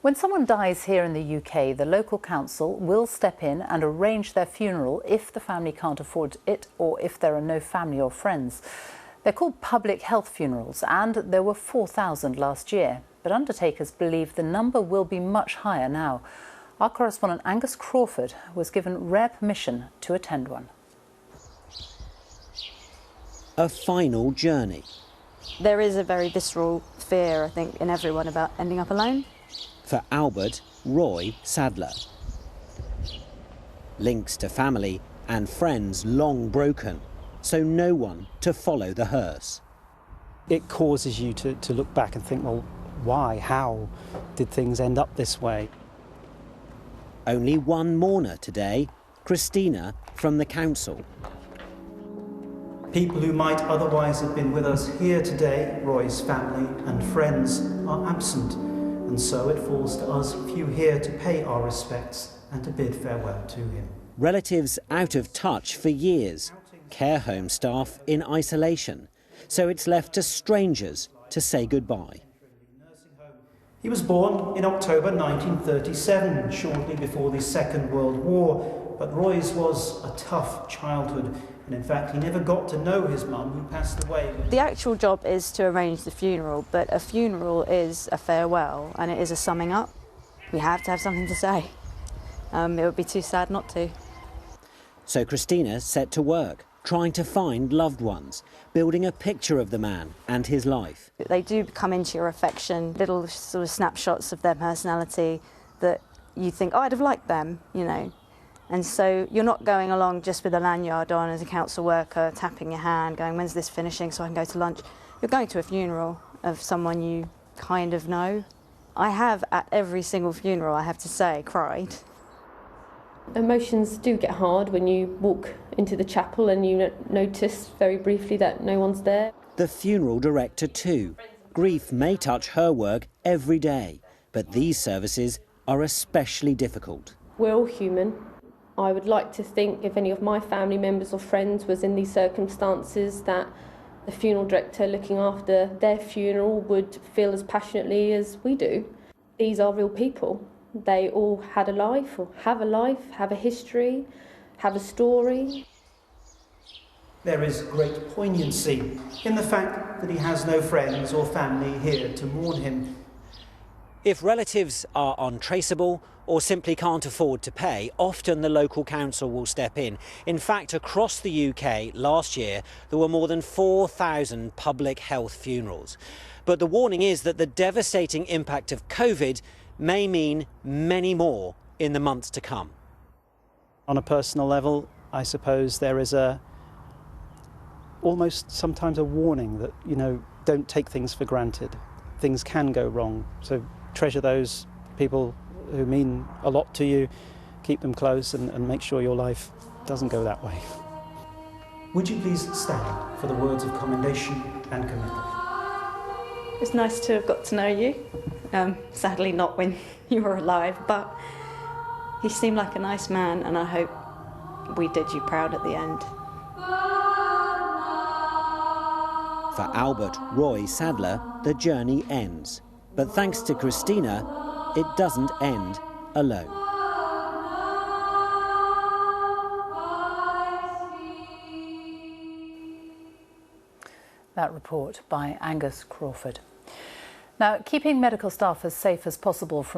When someone dies here in the UK, the local council will step in and arrange their funeral if the family can't afford it or if there are no family or friends. They're called public health funerals, and there were 4,000 last year. But undertakers believe the number will be much higher now. Our correspondent Angus Crawford was given rare permission to attend one. A final journey. There is a very visceral fear, I think, in everyone about ending up alone. For Albert Roy Sadler. Links to family and friends long broken, so no one to follow the hearse. It causes you to look back and think, well, why, how did things end up this way? Only one mourner today, Christina from the council. People who might otherwise have been with us here today, Roy's family and friends, are absent, and so it falls to us few here to pay our respects and to bid farewell to him. Relatives out of touch for years, care home staff in isolation, so it's left to strangers to say goodbye. He was born in October 1937, shortly before the Second World War, but Roy's was a tough childhood. And in fact, he never got to know his mum, who passed away. The actual job is to arrange the funeral, but a funeral is a farewell and it is a summing up. We have to have something to say. It would be too sad not to. So Christina set to work, trying to find loved ones, building a picture of the man and his life. They do come into your affection, little sort of snapshots of their personality that you think, oh, I'd have liked them, you know. And so you're not going along just with a lanyard on as a council worker, tapping your hand, going, when's this finishing so I can go to lunch? You're going to a funeral of someone you kind of know. I have, at every single funeral, I have to say, cried. Emotions do get hard when you walk into the chapel and you notice very briefly that no one's there. The funeral director too. Grief may touch her work every day, but these services are especially difficult. We're all human. I would like to think if any of my family members or friends was in these circumstances that the funeral director looking after their funeral would feel as passionately as we do. These are real people. They all had a life, or have a history, have a story. There is great poignancy in the fact that he has no friends or family here to mourn him. If relatives are untraceable or simply can't afford to pay, often the local council will step in. In fact, across the UK last year, there were more than 4,000 public health funerals. But the warning is that the devastating impact of COVID may mean many more in the months to come. On a personal level, I suppose there is almost sometimes a warning that, you know, don't take things for granted. Things can go wrong, so treasure those people who mean a lot to you, keep them close and make sure your life doesn't go that way. Would you please stand for the words of commendation and commitment? It's nice to have got to know you. Sadly not when you were alive, but he seemed like a nice man and I hope we did you proud at the end. For Albert Roy Sadler, the journey ends. But thanks to Christina, it doesn't end alone. That report by Angus Crawford. Now, keeping medical staff as safe as possible from